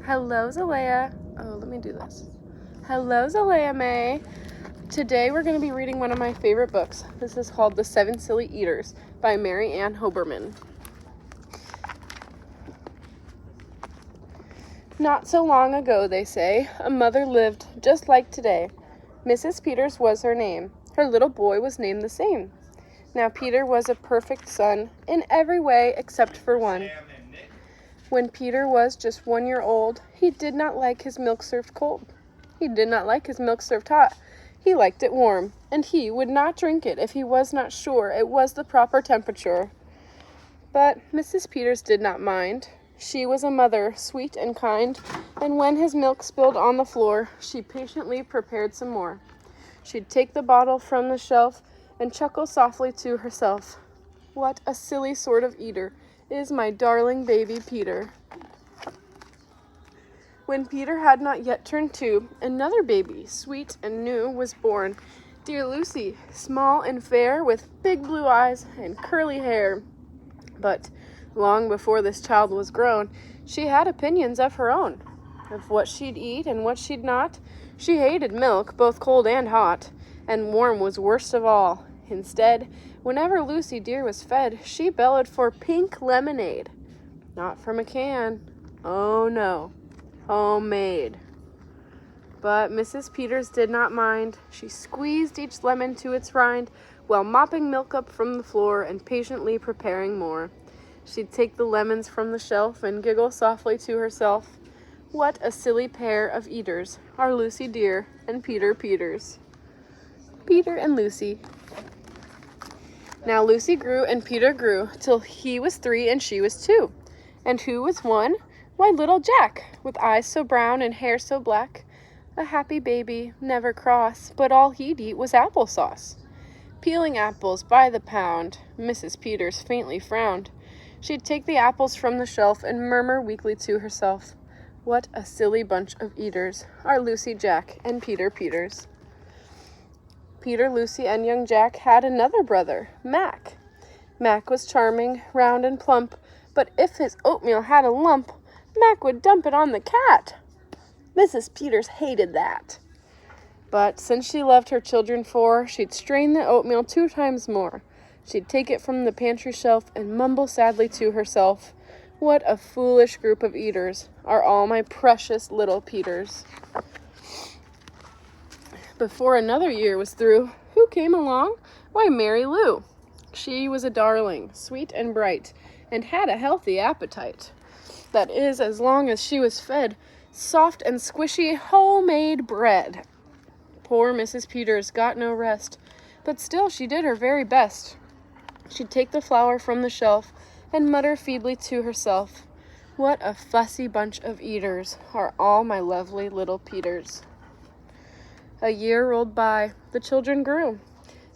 Hello, Zalea. Oh, let me do this. Hello, Zalea May. Today we're going to be reading one of my favorite books. This is called The 7 Silly Eaters by Mary Ann Hoberman. Not so long ago, they say, a mother lived just like today. Mrs. Peters was her name. Her little boy was named the same. Now Peter was a perfect son in every way except for one. When Peter was just 1 year old, he did not like his milk served cold. He did not like his milk served hot. He liked it warm, and he would not drink it if he was not sure it was the proper temperature. But Mrs. Peters did not mind. She was a mother, sweet and kind, and when his milk spilled on the floor, she patiently prepared some more. She'd take the bottle from the shelf and chuckle softly to herself. What a silly sort of eater is my darling baby Peter. When Peter had not yet turned 2, another baby, sweet and new, was born. Dear Lucy, small and fair, with big blue eyes and curly hair. But long before this child was grown, she had opinions of her own, of what she'd eat and what she'd not. She hated milk, both cold and hot, and warm was worst of all. Instead, whenever Lucy dear was fed, she bellowed for pink lemonade. Not from a can. Oh no. Homemade. But Mrs. Peters did not mind. She squeezed each lemon to its rind while mopping milk up from the floor and patiently preparing more. She'd take the lemons from the shelf and giggle softly to herself. What a silly pair of eaters are Lucy dear and Peter Peters. Peter and Lucy. Now Lucy grew and Peter grew, till he was 3 and she was 2. And who was 1? Why, little Jack, with eyes so brown and hair so black. A happy baby, never cross, but all he'd eat was applesauce. Peeling apples by the pound, Mrs. Peters faintly frowned. She'd take the apples from the shelf and murmur weakly to herself, what a silly bunch of eaters are Lucy, Jack, and Peter Peters. Peter, Lucy, and young Jack had another brother, Mac. Mac was charming, round and plump, but if his oatmeal had a lump, Mac would dump it on the cat. Mrs. Peters hated that. But since she loved her children 4, she'd strain the oatmeal 2 times more. She'd take it from the pantry shelf and mumble sadly to herself, what a foolish group of eaters are all my precious little Peters. Before another year was through, who came along? Why, Mary Lou. She was a darling, sweet and bright, and had a healthy appetite. That is, as long as she was fed soft and squishy homemade bread. Poor Mrs. Peters got no rest, but still she did her very best. She'd take the flour from the shelf and mutter feebly to herself, what a fussy bunch of eaters are all my lovely little Peters. A year rolled by. The children grew.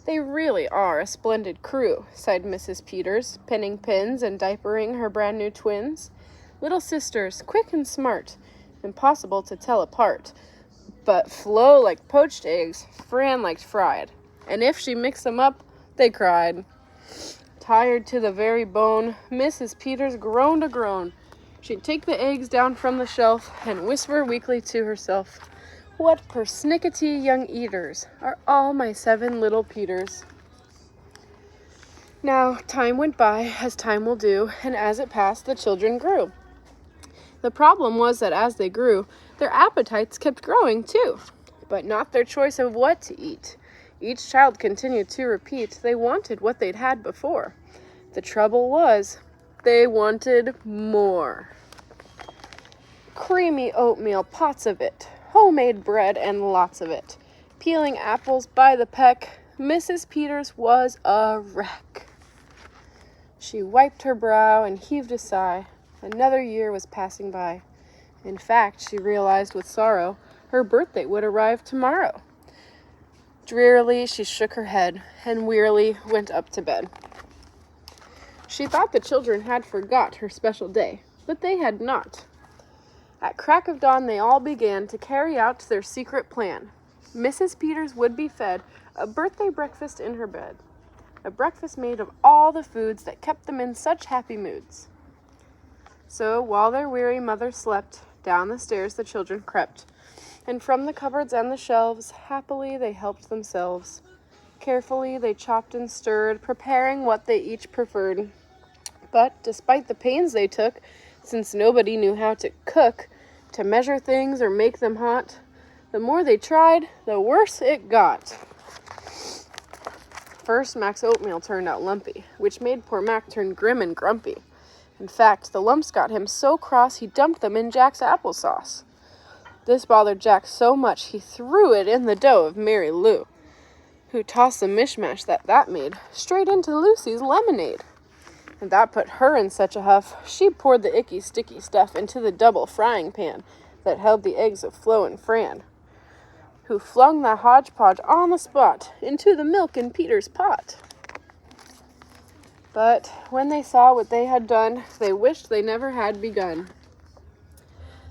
They really are a splendid crew, sighed Mrs. Peters, pinning pins and diapering her brand new twins. Little sisters, quick and smart, impossible to tell apart, but Flo liked poached eggs, Fran liked fried, and if she mixed them up, they cried. Tired to the very bone, Mrs. Peters groaned a groan. She'd take the eggs down from the shelf and whisper weakly to herself, what persnickety young eaters are all my 7 little Peters. Now, time went by, as time will do, and as it passed, the children grew. The problem was that as they grew, their appetites kept growing too, but not their choice of what to eat. Each child continued to repeat they wanted what they'd had before. The trouble was, they wanted more. Creamy oatmeal, pots of it, homemade bread, and lots of it. Peeling apples by the peck, Mrs. Peters was a wreck. She wiped her brow and heaved a sigh. Another year was passing by. In fact, she realized with sorrow, her birthday would arrive tomorrow. Drearily, she shook her head and wearily went up to bed. She thought the children had forgot her special day, but they had not. At crack of dawn, they all began to carry out their secret plan. Mrs. Peters would be fed a birthday breakfast in her bed, a breakfast made of all the foods that kept them in such happy moods. So while their weary mother slept, Down the stairs the children crept, and from the cupboards and the shelves, happily they helped themselves. Carefully they chopped and stirred, preparing what they each preferred. But despite the pains they took, since nobody knew how to cook, to measure things or make them hot, the more they tried, the worse it got. First, Mac's oatmeal turned out lumpy, which made poor Mac turn grim and grumpy. In fact, the lumps got him so cross he dumped them in Jack's applesauce. This bothered Jack so much he threw it in the dough of Mary Lou, who tossed the mishmash that made straight into Lucy's lemonade. And that put her in such a huff, she poured the icky, sticky stuff into the double frying pan that held the eggs of Flo and Fran, who flung the hodgepodge on the spot into the milk in Peter's pot. But when they saw what they had done, they wished they never had begun.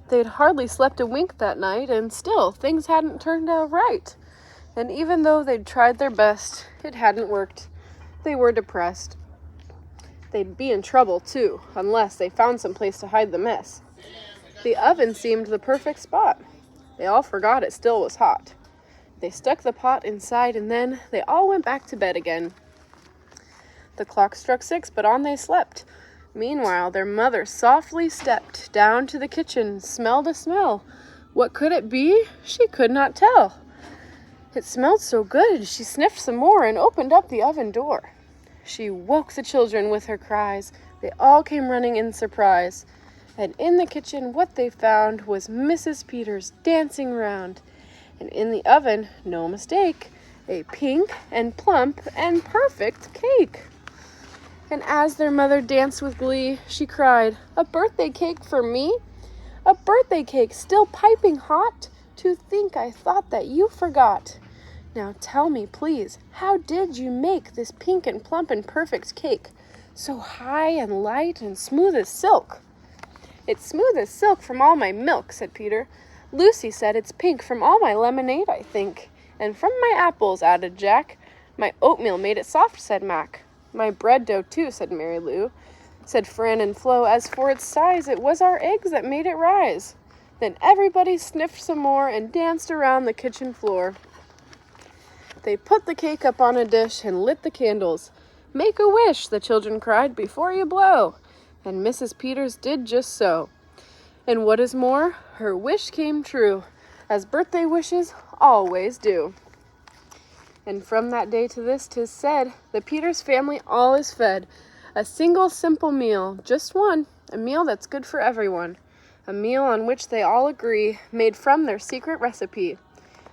They'd hardly slept a wink that night, and still things hadn't turned out right. And even though they'd tried their best, it hadn't worked. They were depressed. They'd be in trouble, too, unless they found some place to hide the mess. The oven seemed the perfect spot. They all forgot it still was hot. They stuck the pot inside, and then they all went back to bed again. The clock struck 6, but on they slept. Meanwhile, their mother softly stepped down to the kitchen, smelled a smell. What could it be? She could not tell. It smelled so good, she sniffed some more and opened up the oven door. She woke the children with her cries. They all came running in surprise. And in the kitchen, what they found was Mrs. Peters dancing round. And in the oven, no mistake, a pink and plump and perfect cake. And as their mother danced with glee, she cried, "A birthday cake for me? A birthday cake still piping hot? To think I thought that you forgot. Now tell me, please, how did you make this pink and plump and perfect cake, so high and light and smooth as silk?" "It's smooth as silk from all my milk," said Peter. "Lucy said it's pink from all my lemonade, I think. And from my apples," added Jack. "My oatmeal made it soft," said Mac. "My bread dough, too," said Mary Lou. Said Fran and Flo, "As for its size, it was our eggs that made it rise." Then everybody sniffed some more and danced around the kitchen floor. They put the cake up on a dish and lit the candles. "Make a wish," the children cried, "before you blow." And Mrs. Peters did just so. And what is more, her wish came true, as birthday wishes always do. And from that day to this, 'tis said, the Peters family all is fed. A single simple meal, just one, a meal that's good for everyone. A meal on which they all agree, made from their secret recipe.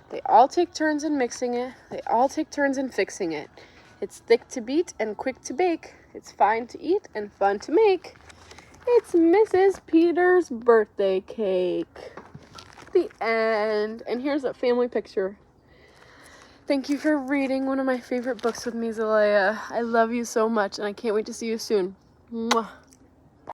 They all take turns in mixing it, they all take turns in fixing it. It's thick to beat and quick to bake. It's fine to eat and fun to make. It's Mrs. Peters' birthday cake. The end. And here's a family picture. Thank you for reading one of my favorite books with me, Zelaya. I love you so much, and I can't wait to see you soon. Mwah.